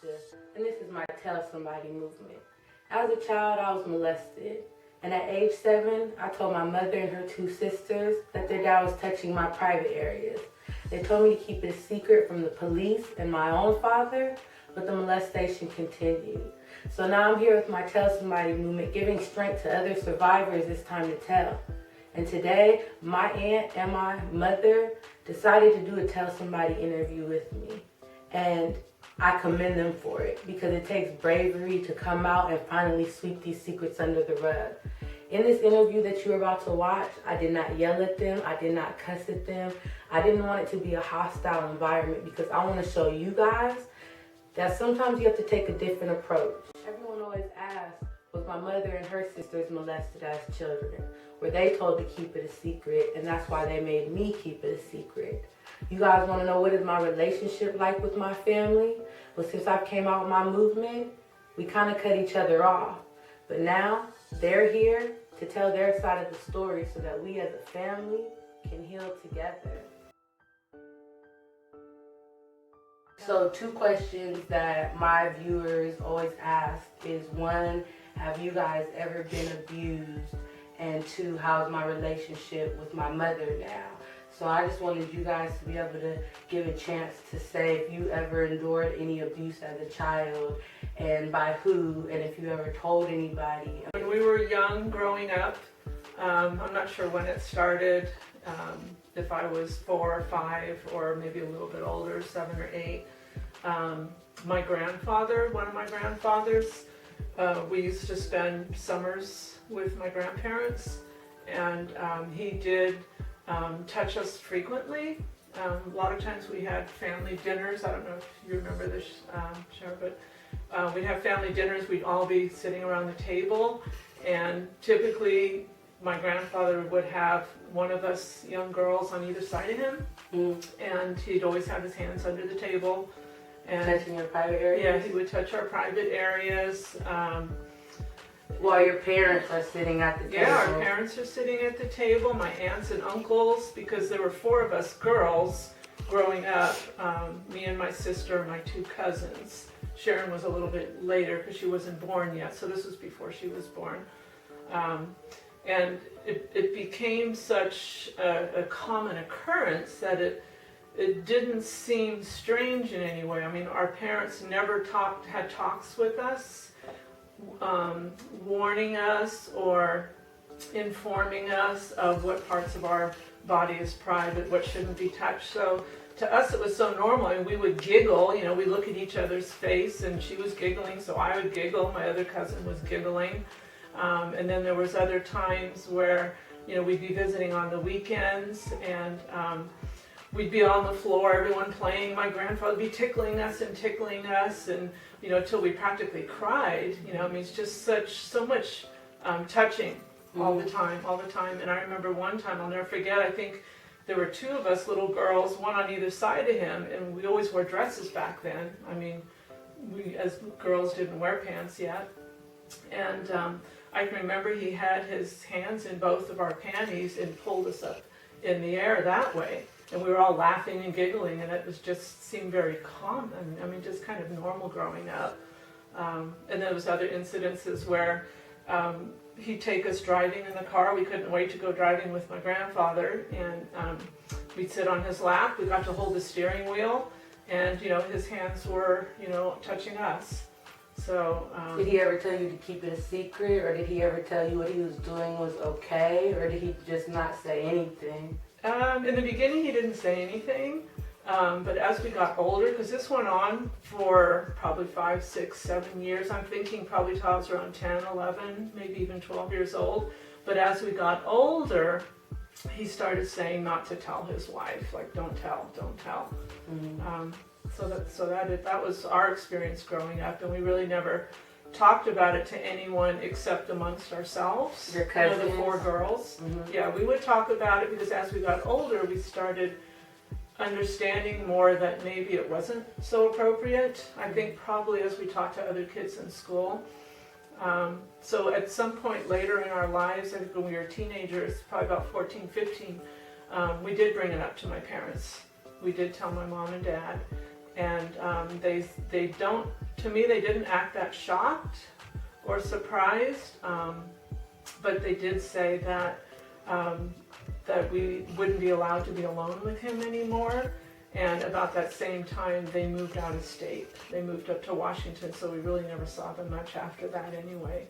Keisha, and this is my Tell Somebody movement. As a child, I was molested, and at age 7, I told my mother and her 2 sisters that their dad was touching my private areas. They told me to keep it a secret from the police and my own father, but the molestation continued. So now I'm here with my Tell Somebody movement, giving strength to other survivors. It's time to tell. And today, my aunt and my mother decided to do a Tell Somebody interview with me. And I commend them for it because it takes bravery to come out and finally sweep these secrets under the rug. In this interview that you're about to watch, I did not yell at them. I did not cuss at them. I didn't want it to be a hostile environment because I want to show you guys that sometimes you have to take a different approach. Everyone always asks, was my mother and her sisters molested as children? Were they told to keep it a secret, and that's why they made me keep it a secret? You guys want to know what is my relationship like with my family? Well, since I came out with my movement, we kind of cut each other off. But now, they're here to tell their side of the story so that we as a family can heal together. So 2 questions that my viewers always ask is 1, have you guys ever been abused? And 2, how's my relationship with my mother now? So I just wanted you guys to be able to give a chance to say if you ever endured any abuse as a child and by who, and if you ever told anybody. When we were young growing up, I'm not sure when it started, if I was 4 or 5 or maybe a little bit older, 7 or 8. My grandfather, one of my grandfathers, we used to spend summers with my grandparents, and he did touch us frequently. A lot of times we had family dinners. I don't know if you remember this, Sharon, but we'd have family dinners. We'd all be sitting around the table, and typically my grandfather would have one of us young girls on either side of him, and he'd always have his hands under the table. And touching your private areas? Yeah, he would touch our private areas. While your parents are sitting at the table? Yeah, our parents are sitting at the table, my aunts and uncles, because there were 4 of us girls growing up, me and my sister and my 2 cousins. Sharon was a little bit later because she wasn't born yet, so this was before she was born. And it became such a common occurrence that it didn't seem strange in any way. I mean, our parents never had talks with us, warning us or informing us of what parts of our body is private, what shouldn't be touched. So to us it was so normal, and we would giggle, you know, we look at each other's face, and she was giggling, so I would giggle, my other cousin was giggling. And then there was other times where, you know, we'd be visiting on the weekends, and we'd be on the floor, everyone playing. My grandfather would be tickling us, and you know, till we practically cried. You know, I mean, it's just so much touching all the time. And I remember one time, I'll never forget, I think there were 2 of us little girls, one on either side of him, and we always wore dresses back then. I mean, we as girls didn't wear pants yet. And I can remember he had his hands in both of our panties and pulled us up in the air that way. And we were all laughing and giggling, and it was just seemed very common. I mean, just kind of normal growing up. And there was other incidences where he'd take us driving in the car. We couldn't wait to go driving with my grandfather, and we'd sit on his lap. We got to hold the steering wheel, and you know, his hands were, you know, touching us. So did he ever tell you to keep it a secret, or did he ever tell you what he was doing was okay, or did he just not say anything? In the beginning he didn't say anything, but as we got older, because this went on for probably 5, 6, 7 years, I'm thinking probably till I was around 10, 11, maybe even 12 years old. But as we got older, he started saying not to tell his wife, like don't tell. So that was our experience growing up, and we really never talked about it to anyone except amongst ourselves. Your cousins? You know, the 4 girls. Yeah, we would talk about it because as we got older, we started understanding more that maybe it wasn't so appropriate. I think probably as we talked to other kids in school. So at some point later in our lives, I think when we were teenagers, probably about 14, 15, we did bring it up to my parents. We did tell my mom and dad, and they don't to me, they didn't act that shocked or surprised, but they did say that that we wouldn't be allowed to be alone with him anymore. And about that same time, they moved out of state. They moved up to Washington, so we really never saw them much after that anyway.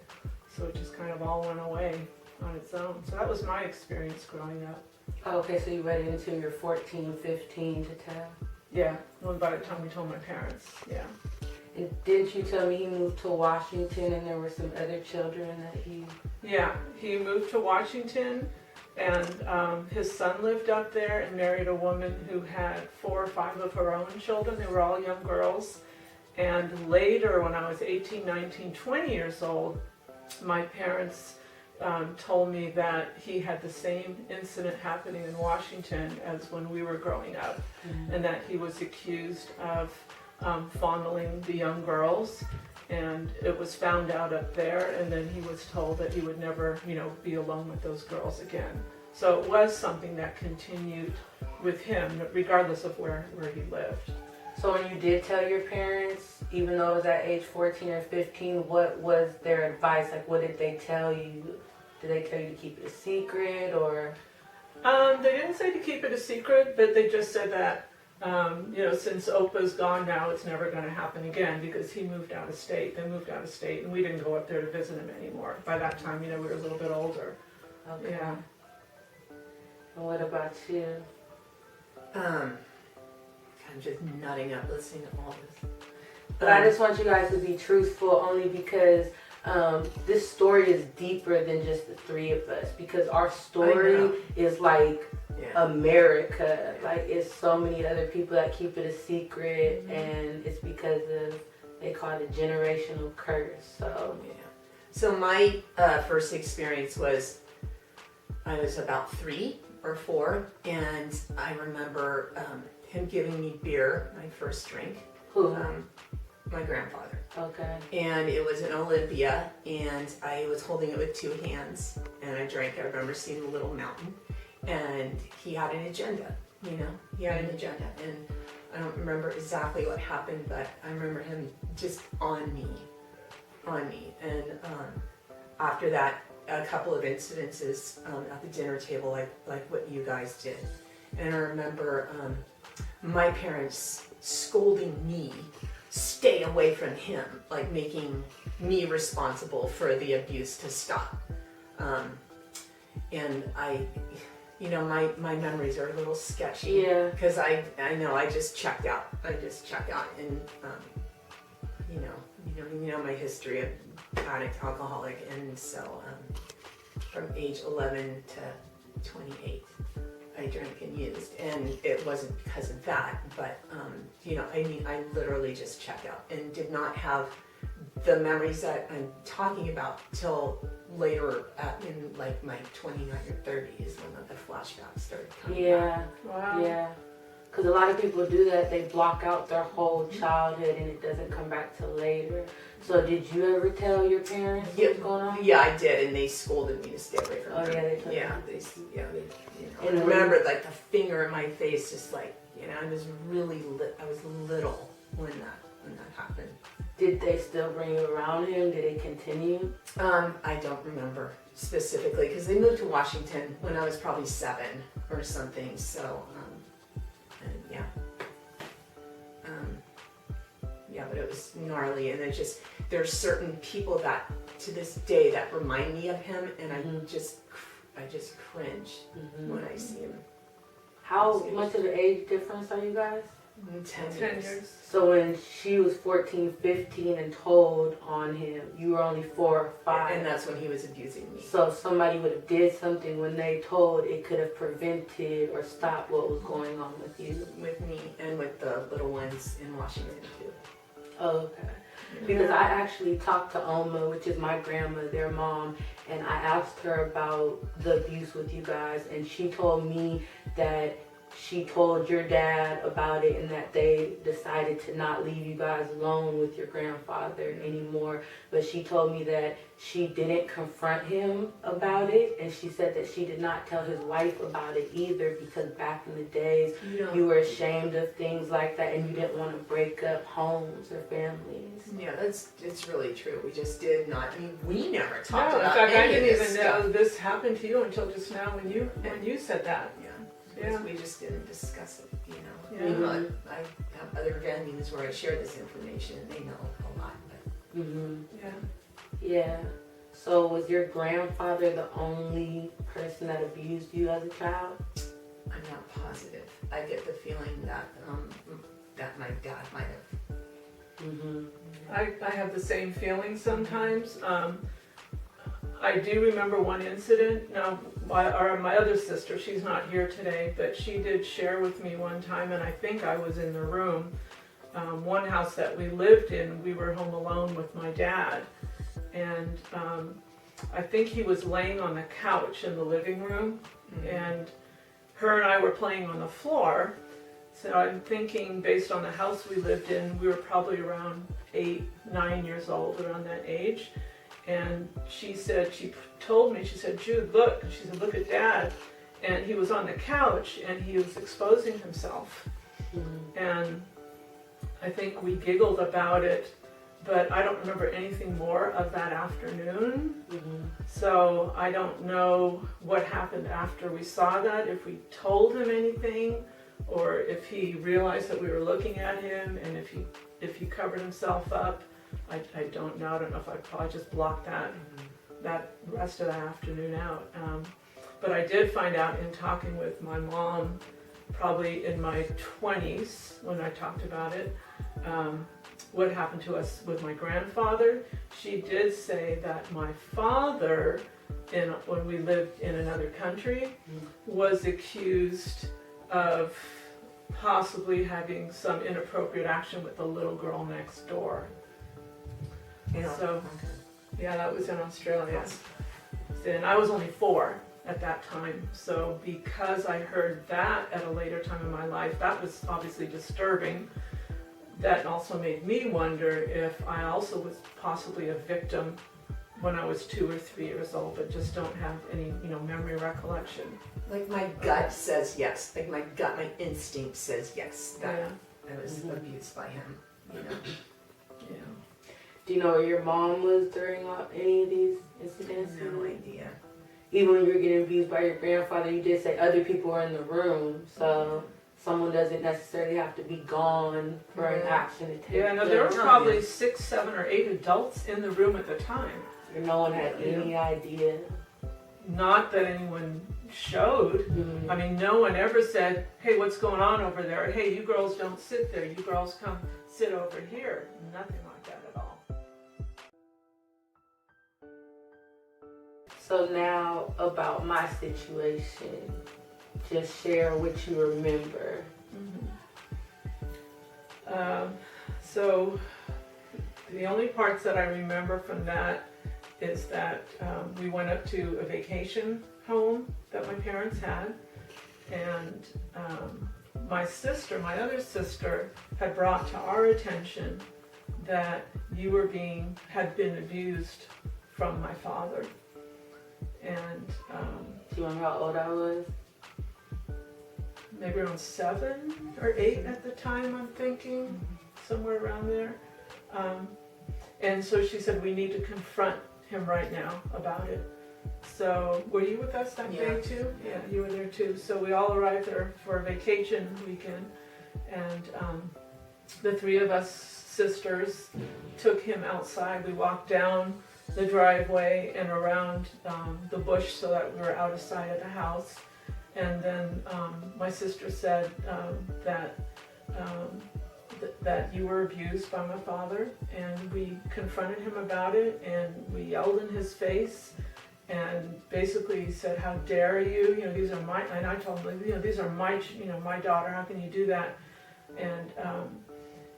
So it just kind of all went away on its own. So that was my experience growing up. Oh, okay, so you waited until you're 14, 15 to tell? Yeah, well, by the time we told my parents, yeah. And didn't you tell me he moved to Washington and there were some other children that he... Yeah, he moved to Washington, and his son lived up there and married a woman who had 4 or 5 of her own children. They were all young girls. And later, when I was 18, 19, 20 years old, my parents told me that he had the same incident happening in Washington as when we were growing up, and that he was accused of fondling the young girls, and it was found out up there, and then he was told that he would never, be alone with those girls again. So it was something that continued with him, regardless of where he lived. So when you did tell your parents, even though it was at age 14 or 15, what was their advice? Like, what did they tell you? Did they tell you to keep it a secret, or? They didn't say to keep it a secret, but they just said that, since Opa's gone now, it's never going to happen again, because he moved out of state. They moved out of state, and we didn't go up there to visit him anymore. By that time, we were a little bit older. Okay. Yeah. And what about you? I'm just nutting up listening to all this. But I just want you guys to be truthful, only because this story is deeper than just the 3 of us. Because our story is like America. Like, it's so many other people that keep it a secret, and it's because of, they call it a generational curse. So Yeah. So my first experience was, I was about 3 or 4, and I remember him giving me beer, my first drink. who? My grandfather. Okay. And it was in Olympia, and I was holding it with 2 hands, and I drank. I remember seeing a little mountain, and he had an agenda, he had an agenda, and I don't remember exactly what happened, but I remember him just on me, and after that, a couple of incidences at the dinner table, like what you guys did, and I remember my parents scolding me, stay away from him, like making me responsible for the abuse to stop. And I, my memories are a little sketchy. Yeah. Because I know I just checked out. And my history of addict, alcoholic, and so from age 11 to 28. I drank and used, and it wasn't because of that, but I literally just checked out and did not have the memories that I'm talking about till later in like my 29 or 30s when the flashbacks started coming back. Wow. Yeah. Because a lot of people do that. They block out their whole childhood and it doesn't come back till later. So did you ever tell your parents what's going on? Yeah, I did, and they scolded me to stay away from Oh, her. yeah, they told they And I remember like the finger in my face, just like, I was really I was little when that happened. Did they still bring you around him? Did they continue? I don't remember specifically, because they moved to Washington when I was probably 7 or something, so, and yeah. But it was gnarly, and there's certain people that, to this day, that remind me of him, and I just cringe when I see him. How much of an age difference are you guys? 10 years. So when she was 14, 15 and told on him, you were only 4 or 5. And that's when he was abusing me. So if somebody would have did something when they told, it could have prevented or stopped what was going on with you. With me and with the little ones in Washington too. Oh, okay. Because I actually talked to Oma, which is my grandma, their mom, and I asked her about the abuse with you guys, and she told me that she told your dad about it and that they decided to not leave you guys alone with your grandfather anymore. But she told me that she didn't confront him about it, and she said that she did not tell his wife about it either because back in the days you were ashamed of things like that and you didn't want to break up homes or families. Yeah, it's really true. We just did not. I mean, we never No, talked in about fact, I any of didn't this even stuff. know this happened to you until just now when you said that. Yeah, Yeah. we just didn't discuss it. You know, Yeah. But I have other venues where I share this information, and they know a lot. But Mm-hmm. Yeah. Yeah. So was your grandfather the only person that abused you as a child? I'm not positive. I get the feeling that that my dad might have. Mm-hmm. I have the same feeling sometimes. I do remember one incident. Now, my other sister, she's not here today, but she did share with me one time, and I think I was in the room. One house that we lived in, we were home alone with my dad, and I think he was laying on the couch in the living room, and her and I were playing on the floor. So I'm thinking, based on the house we lived in, we were probably around 8, 9 years old, around that age. And she said, she told me, she said, Jude, look. She said, look at Dad. And he was on the couch and he was exposing himself. Mm-hmm. And I think we giggled about it, but I don't remember anything more of that afternoon. Mm-hmm. So I don't know what happened after we saw that, if we told him anything, or if he realized that we were looking at him, and if he covered himself up. I don't know. I don't know if I probably just blocked that rest of the afternoon out. But I did find out in talking with my mom, probably in my 20s, when I talked about it, what happened to us with my grandfather. She did say that my father, when we lived in another country, was accused of possibly having some inappropriate action with the little girl next door. Yeah. So, yeah, that was in Australia. And I was only 4 at that time. So because I heard that at a later time in my life, that was obviously disturbing. That also made me wonder if I also was possibly a victim when I was 2 or 3 years old, but just don't have any, memory recollection. Like my gut says yes. Like my instinct says yes. That I was abused by him. Yeah. Do you know where your mom was during any of these I incidents? have no idea. Even when you were getting abused by your grandfather, you did say other people were in the room, so someone doesn't necessarily have to be gone for an action to take Yeah, no, there were place. probably 6, 7, or 8 adults in the room at the time. And no one had any idea. Not that anyone showed. Mhm. I mean, no one ever said, hey, what's going on over there? Or, hey, you girls don't sit there. You girls come sit over here. Nothing like that at all. So now about my situation, just share what you remember. So the only parts that I remember from that is that we went up to a vacation home that my parents had, and my other sister, had brought to our attention that you had been abused from my father. And Do you remember how old I was? maybe around 7 or 8 at the time, I'm thinking, somewhere around there. And so she said, we need to confront him right now about it. So were you with us that day too? Yeah, you were there too. So we all arrived there for a vacation weekend, and the 3 of us sisters took him outside. We walked down the driveway and around the bush so that we were out of sight of the house. And then my sister said that you were abused by my father, and we confronted him about it, and we yelled in his face and basically said, how dare you, these are my, and I told him, these are my, my daughter, how can you do that? And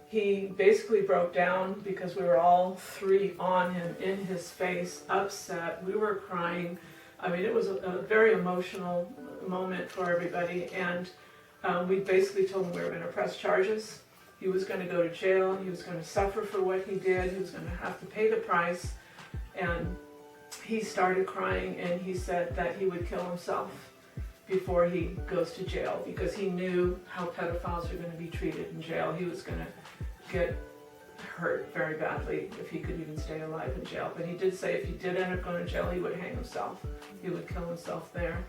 he basically broke down because we were all 3 on him, in his face, upset. We were crying. I mean, it was a very emotional moment for everybody. And We basically told him we were going to press charges. He was going to go to jail. He was going to suffer for what he did. He was going to have to pay the price. And he started crying, and he said that he would kill himself before he goes to jail, because he knew how pedophiles are going to be treated in jail. He was going to get hurt very badly if he could even stay alive in jail. But he did say if he did end up going to jail, he would hang himself. He would kill himself there.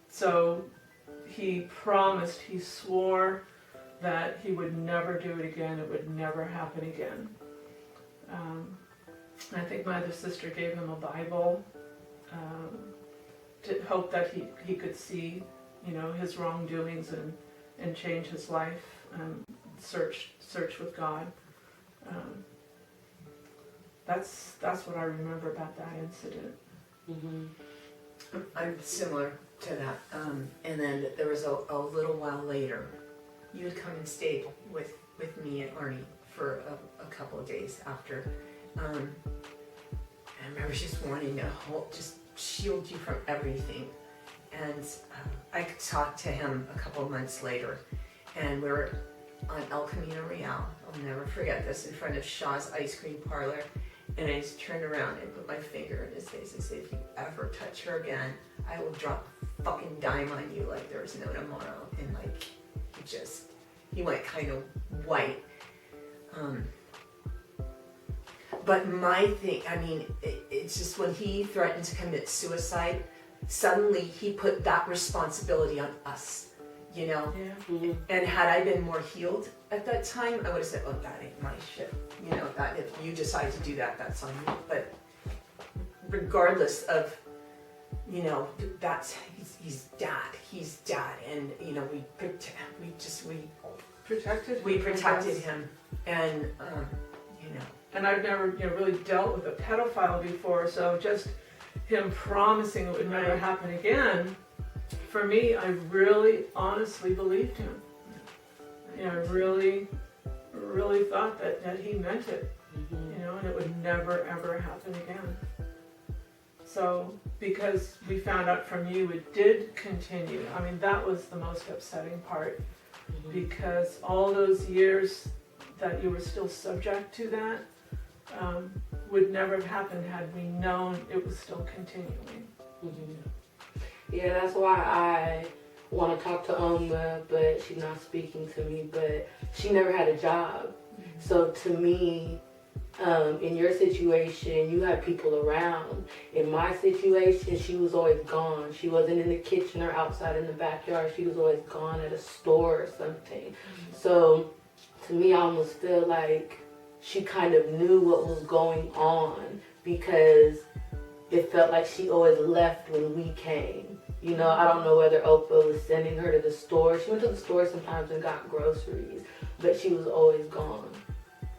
So he promised, he swore that he would never do it again. It would never happen again. I think my other sister gave him a Bible to hope that he could see, his wrongdoings and change his life and search with God. That's what I remember about that incident. Mm-hmm. I'm similar to that. And then there was a little while later, you had come and stayed with me at Arnie for a couple of days after. I remember just wanting to just shield you from everything. And I talked to him a couple of months later, and we were on El Camino Real. I'll never forget this, in front of Shaw's Ice Cream Parlor. And I just turned around and put my finger in his face and said, if you ever touch her again, I will drop a fucking dime on you like there's no tomorrow. And he went kind of white. But my thing, it's just when he threatened to commit suicide, suddenly he put that responsibility on us, Yeah. Mm-hmm. And had I been more healed at that time, I would have said, oh, that ain't my shit. That if you decide to do that, that's on you. But regardless of, he's dad. And, we protected him. And, And I've never, really dealt with a pedophile before, so just him promising it would never happen again, for me, I really honestly believed him. I really, really thought that he meant it, and it would never, ever happen again. So, because we found out from you it did continue, that was the most upsetting part, because all those years that you were still subject to that, would never have happened had we known it was still continuing. Yeah, that's why I want to talk to Oma, but she's not speaking to me. But she never had a job. So to me, in your situation, you had people around. In my situation, she was always gone. She wasn't in the kitchen or outside in the backyard. She was always gone at a store or something. So to me, I almost feel like she kind of knew what was going on, because it felt like she always left when we came. I don't know whether Oprah was sending her to the store. She went to the store sometimes and got groceries, but she was always gone.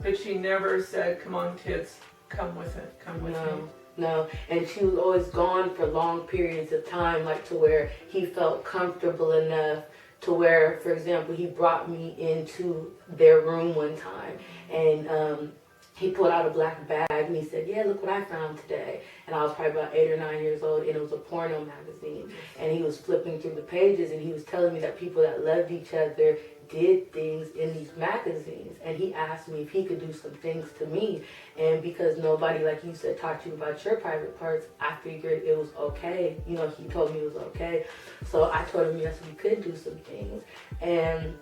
But she never said, come on kids, come with it, come with me. No, and she was always gone for long periods of time, like to where he felt comfortable enough to where, for example, he brought me into their room one time, and he pulled out a black bag and he said, yeah, look what I found today. And I was probably about 8 or 9 years old, and it was a porno magazine. And he was flipping through the pages, and he was telling me that people that loved each other did things in these magazines. And he asked me if he could do some things to me. And because nobody, like you said, taught you about your private parts, I figured it was okay. He told me it was okay. So I told him, yes, we could do some things. And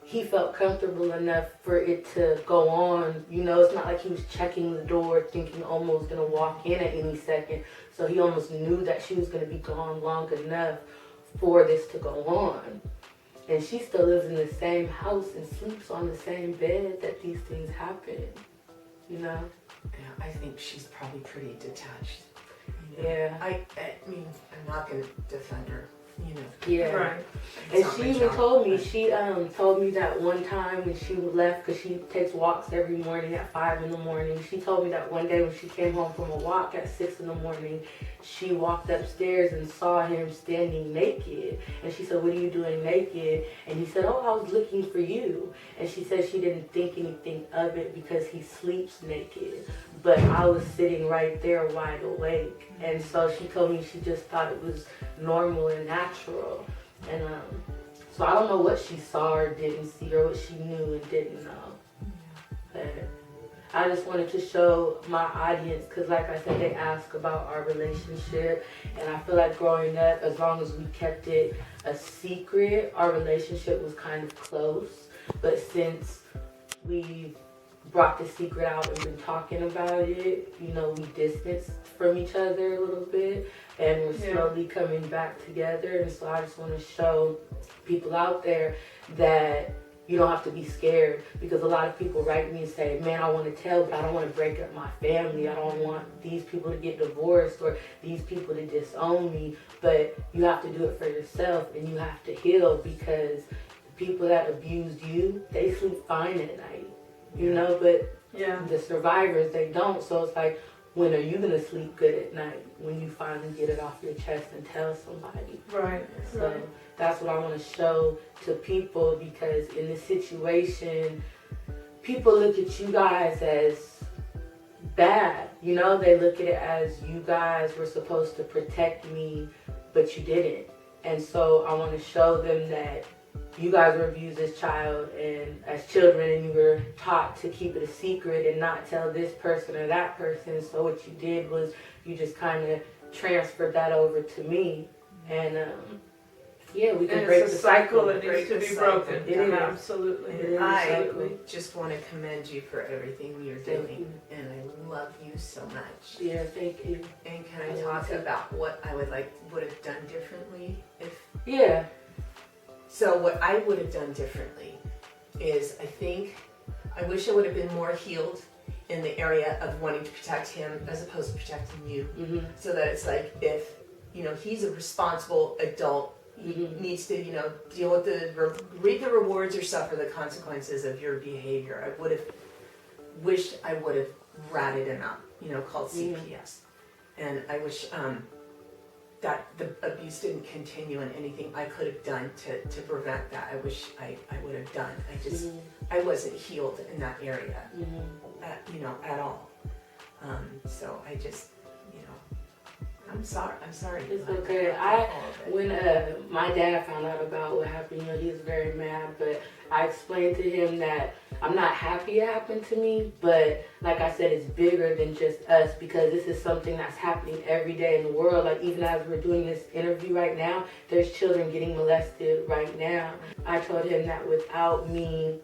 he felt comfortable enough for it to go on. It's not like he was checking the door thinking Oma was going to walk in at any second. So he almost knew that she was going to be gone long enough for this to go on. And she still lives in the same house and sleeps on the same bed that these things happen. Yeah, I think she's probably pretty detached. Yeah. I'm not going to defend her. Yeah. Right. And she even told me, told me that one time when she left, because she takes walks every morning at 5 in the morning. She told me that one day when she came home from a walk at 6 in the morning, she walked upstairs and saw him standing naked. And she said, what are you doing naked? And he said, oh, I was looking for you. And she said she didn't think anything of it because he sleeps naked. But I was sitting right there wide awake. And so she told me she just thought it was normal and natural. And So I don't know what she saw or didn't see or what she knew and didn't know. But I just wanted to show my audience, because like I said, they ask about our relationship. And I feel like growing up, as long as we kept it a secret, our relationship was kind of close. But since we brought the secret out and been talking about it, you know, we distanced from each other a little bit, and we're slowly coming back together. And so I just want to show people out there that you don't have to be scared, because a lot of people write me and say, man, I want to tell, but I don't want to break up my family. I don't want these people to get divorced or these people to disown me. But you have to do it for yourself, and you have to heal, because the people that abused you, they sleep fine at night, you know, but the survivors, they don't. So it's like, when are you going to sleep good at night? When you finally get it off your chest and tell somebody. Right. So that's what I want to show to people, because in this situation, people look at you guys as bad. You know, they look at it as you guys were supposed to protect me, but you didn't. And so I want to show them that you guys were abused as children, and you were taught to keep it a secret and not tell this person or that person. So what you did was you just kind of transferred that over to me, and we can break it's the a cycle cycle. that needs to be broken. It is. Absolutely. It is. I just want to commend you for everything you're Thank doing, and I love you so much. Yeah, thank you. And can I talk about what I would have done differently if? Yeah. So what I would have done differently is, I wish I would have been more healed in the area of wanting to protect him as opposed to protecting you. Mm-hmm. So that it's like, if, you know, he's a responsible adult, he needs to, you know, deal with reap the rewards or suffer the consequences of your behavior. I would have wished I would have ratted him out, you know, called CPS. And I wish that the abuse didn't continue, and anything I could have done to prevent that, I wish I would have done. I wasn't healed in that area, you know, at all. So I just, you know, I'm sorry. It's okay. When my dad found out about what happened, you know, he was very mad, but I explained to him that I'm not happy it happened to me, but like I said, it's bigger than just us, because this is something that's happening every day in the world. Like, even as we're doing this interview right now, there's children getting molested right now. I told him that without me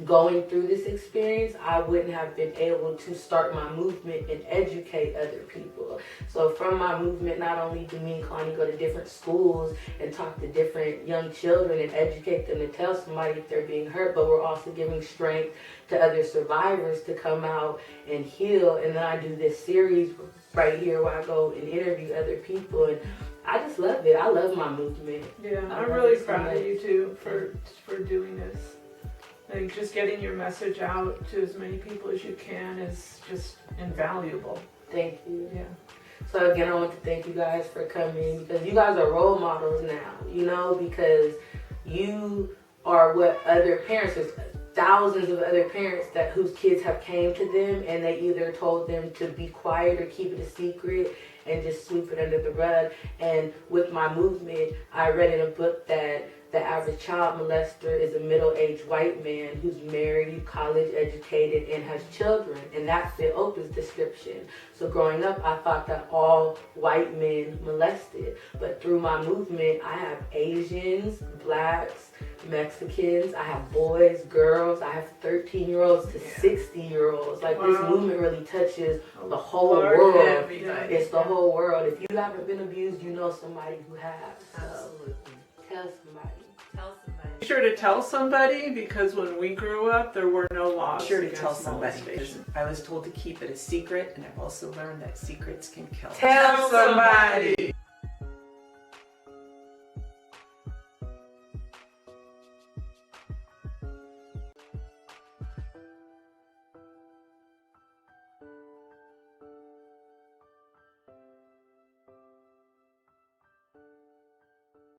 going through this experience, I wouldn't have been able to start my movement and educate other people. So from my movement, not only do me and Connie go to different schools and talk to different young children and educate them to tell somebody if they're being hurt, but we're also giving strength to other survivors to come out and heal. And then I do this series right here where I go and interview other people, and I just love it. I love my movement. Yeah, I'm really proud of you too for doing this. I think just getting your message out to as many people as you can is just invaluable. Thank you. Yeah. So again, I want to thank you guys for coming, because you guys are role models now, you know, because you are what other parents, there's thousands of other parents whose kids have came to them and they either told them to be quiet or keep it a secret and just sweep it under the rug. And with my movement, I read in a book that the average child molester is a middle-aged white man who's married, college educated, and has children. And that fit Oprah's description. So growing up, I thought that all white men molested. But through my movement, I have Asians, blacks, Mexicans, I have boys, girls, I have 13-year-olds to 60-year-olds. Like, this movement really touches the whole world. Everybody. It's the whole world. If you haven't been abused, you know somebody who has. So Absolutely. tell somebody. Tell somebody. Be sure to tell somebody, because when we grew up, there were no laws. Be sure to against tell somebody, because molestation. I was told to keep it a secret, and I've also learned that secrets can kill. Tell somebody.